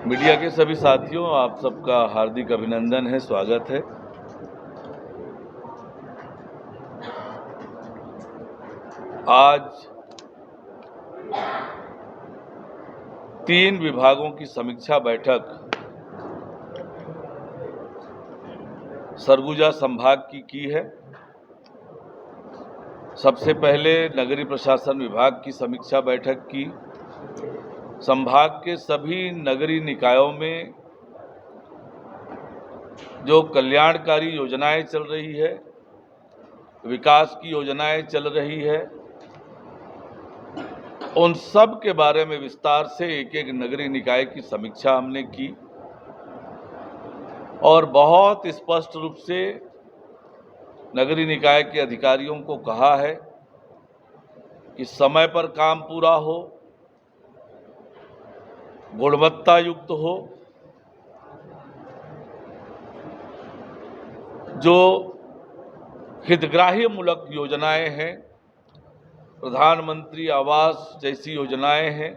Media के सभी साथियों, आप सबका हार्दिक अभिनंदन है, स्वागत है। आज 3 विभागों की समीक्षा बैठक सरगुजा संभाग की है। सबसे पहले नगरीय प्रशासन विभाग की समीक्षा बैठक की। संभाग के सभी नगरीय निकायों में जो कल्याणकारी योजनाएं चल रही है, विकास की योजनाएं चल रही है, उन सब के बारे में विस्तार से एक एक नगरीय निकाय की समीक्षा हमने की और बहुत स्पष्ट रूप से नगरीय निकाय के अधिकारियों को कहा है कि समय पर काम पूरा हो, गुणवत्ता युक्त हो। जो हितग्राही मूलक योजनाएं हैं, प्रधानमंत्री आवास जैसी योजनाएं हैं,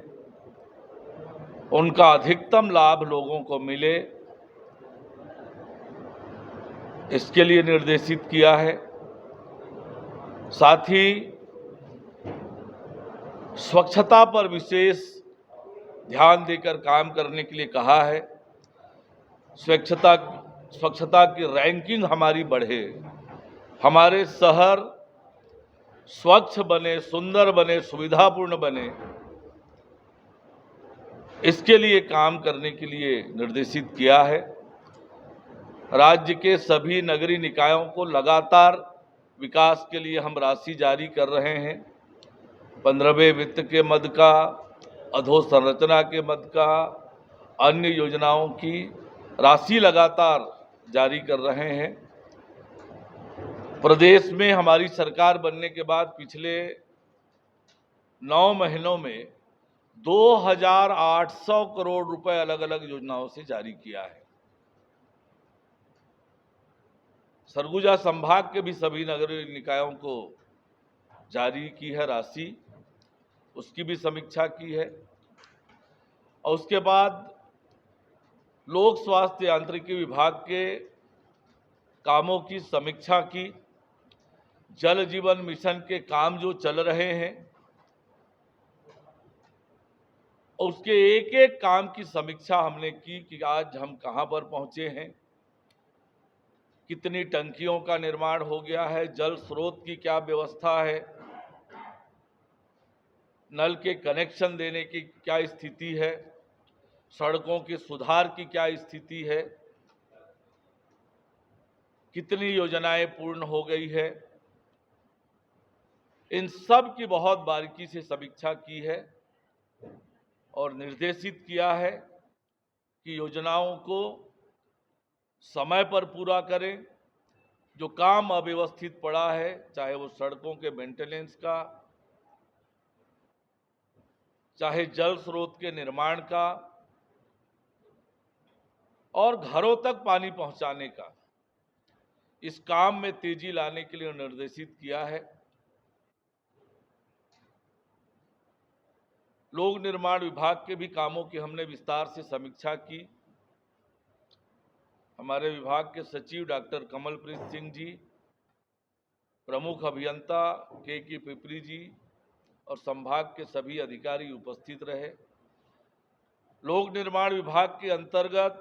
उनका अधिकतम लाभ लोगों को मिले, इसके लिए निर्देशित किया है। साथ ही स्वच्छता पर विशेष ध्यान देकर काम करने के लिए कहा है। स्वच्छता की रैंकिंग हमारी बढ़े, हमारे शहर स्वच्छ बने, सुंदर बने, सुविधापूर्ण बने, इसके लिए काम करने के लिए निर्देशित किया है। राज्य के सभी नगरीय निकायों को लगातार विकास के लिए हम राशि जारी कर रहे हैं। 15वें वित्त के मद का, अधोसंरचना के मद का, अन्य योजनाओं की राशि लगातार जारी कर रहे हैं। प्रदेश में हमारी सरकार बनने के बाद पिछले 9 महीनों में 2800 करोड़ रुपए अलग अलग योजनाओं से जारी किया है। सरगुजा संभाग के भी सभी नगरीय निकायों को जारी की है राशि, उसकी भी समीक्षा की है। और उसके बाद लोक स्वास्थ्य यांत्रिकी विभाग के कामों की समीक्षा की। जल जीवन मिशन के काम जो चल रहे हैं, उसके एक एक काम की समीक्षा हमने की कि आज हम कहां पर पहुंचे हैं, कितनी टंकियों का निर्माण हो गया है, जल स्रोत की क्या व्यवस्था है, नल के कनेक्शन देने की क्या स्थिति है, सड़कों के सुधार की क्या स्थिति है, कितनी योजनाएं पूर्ण हो गई है। इन सब की बहुत बारीकी से समीक्षा की है और निर्देशित किया है कि योजनाओं को समय पर पूरा करें। जो काम अव्यवस्थित पड़ा है, चाहे वो सड़कों के मेंटेनेंस का, चाहे जल स्रोत के निर्माण का और घरों तक पानी पहुंचाने का, इस काम में तेजी लाने के लिए निर्देशित किया है। लोक निर्माण विभाग के भी कामों की हमने विस्तार से समीक्षा की। हमारे विभाग के सचिव डॉक्टर कमलप्रीत सिंह जी, प्रमुख अभियंता के पिपरी जी और संभाग के सभी अधिकारी उपस्थित रहे। लोक निर्माण विभाग के अंतर्गत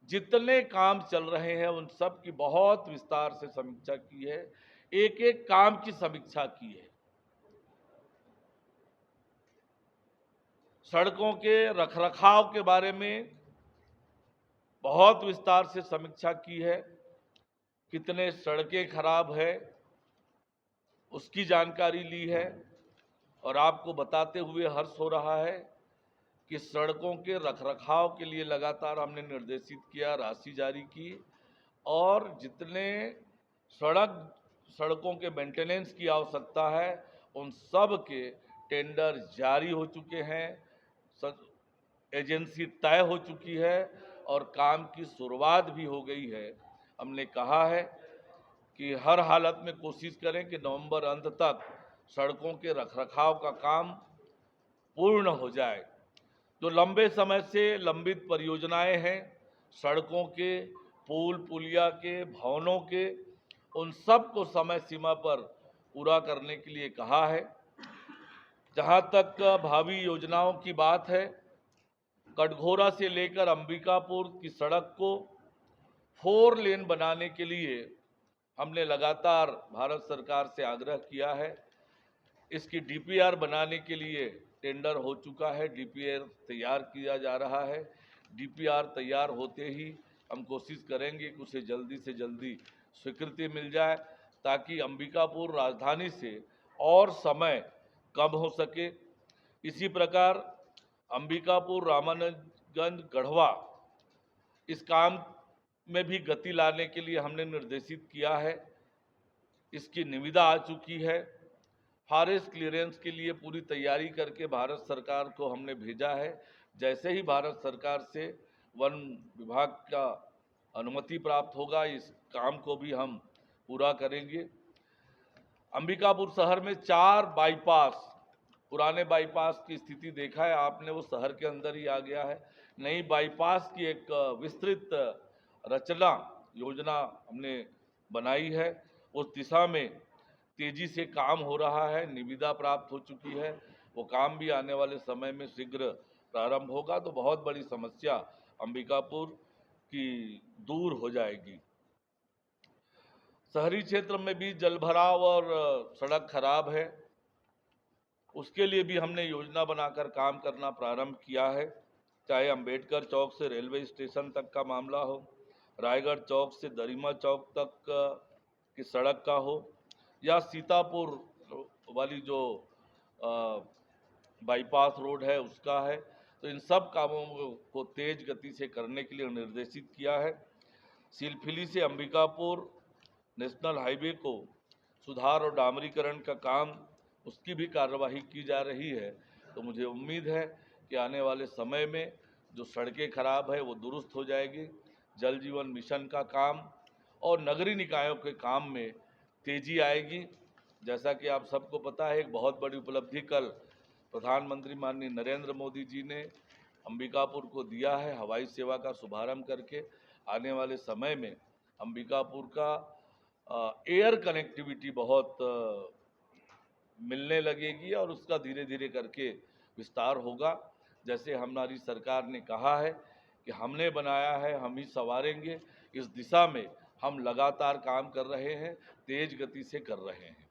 जितने काम चल रहे हैं, उन सब की बहुत विस्तार से समीक्षा की है, एक एक काम की समीक्षा की है। सड़कों के रखरखाव के बारे में बहुत विस्तार से समीक्षा की है। कितने सड़कें खराब है, उसकी जानकारी ली है और आपको बताते हुए हर्ष हो रहा है कि सड़कों के रखरखाव के लिए लगातार हमने निर्देशित किया, राशि जारी की और जितने सड़कों के मेंटेनेंस की आवश्यकता है, उन सब के टेंडर जारी हो चुके हैं, एजेंसी तय हो चुकी है और काम की शुरुआत भी हो गई है। हमने कहा है कि हर हालत में कोशिश करें कि नवंबर अंत तक सड़कों के रखरखाव का काम पूर्ण हो जाए। जो लंबे समय से लंबित परियोजनाएं हैं, सड़कों के, पुल पुलिया के, भवनों के, उन सब को समय सीमा पर पूरा करने के लिए कहा है। जहां तक भावी योजनाओं की बात है, कटघोरा से लेकर अंबिकापुर की सड़क को 4 लेन बनाने के लिए हमने लगातार भारत सरकार से आग्रह किया है। इसकी डीपीआर बनाने के लिए टेंडर हो चुका है, डीपीआर तैयार किया जा रहा है। डीपीआर तैयार होते ही हम कोशिश करेंगे कि उसे जल्दी से जल्दी स्वीकृति मिल जाए, ताकि अंबिकापुर राजधानी से और समय कम हो सके। इसी प्रकार अंबिकापुर रामानुजगंज गढ़वा, इस काम में भी गति लाने के लिए हमने निर्देशित किया है। इसकी निविदा आ चुकी है। फॉरेस्ट क्लियरेंस के लिए पूरी तैयारी करके भारत सरकार को हमने भेजा है। जैसे ही भारत सरकार से वन विभाग का अनुमति प्राप्त होगा, इस काम को भी हम पूरा करेंगे। अंबिकापुर शहर में 4 बाईपास, पुराने बाईपास की स्थिति देखा है आपने, वो शहर के अंदर ही आ गया है। नई बाईपास की एक विस्तृत रचना योजना हमने बनाई है। उस दिशा में तेजी से काम हो रहा है, निविदा प्राप्त हो चुकी है। वो काम भी आने वाले समय में शीघ्र प्रारंभ होगा, तो बहुत बड़ी समस्या अंबिकापुर की दूर हो जाएगी। शहरी क्षेत्र में भी जलभराव और सड़क खराब है, उसके लिए भी हमने योजना बनाकर काम करना प्रारंभ किया है। चाहे अंबेडकर चौक से रेलवे स्टेशन तक का मामला हो, रायगढ़ चौक से दरिमा चौक तक की सड़क का हो, या सीतापुर वाली जो बाईपास रोड है उसका है, तो इन सब कामों को तेज गति से करने के लिए निर्देशित किया है। सिलफिली से अंबिकापुर नेशनल हाईवे को सुधार और डामरीकरण का काम, उसकी भी कार्यवाही की जा रही है। तो मुझे उम्मीद है कि आने वाले समय में जो सड़कें खराब है वो दुरुस्त हो जाएगी। जल जीवन मिशन का काम और नगरीय निकायों के काम में तेजी आएगी। जैसा कि आप सबको पता है, एक बहुत बड़ी उपलब्धि कल प्रधानमंत्री माननीय नरेंद्र मोदी जी ने अंबिकापुर को दिया है, हवाई सेवा का शुभारंभ करके। आने वाले समय में अंबिकापुर का एयर कनेक्टिविटी बहुत मिलने लगेगी और उसका धीरे धीरे करके विस्तार होगा। जैसे हमारी सरकार ने कहा है कि हमने बनाया है, हम ही संवारेंगे, इस दिशा में हम लगातार काम कर रहे हैं, तेज गति से कर रहे हैं।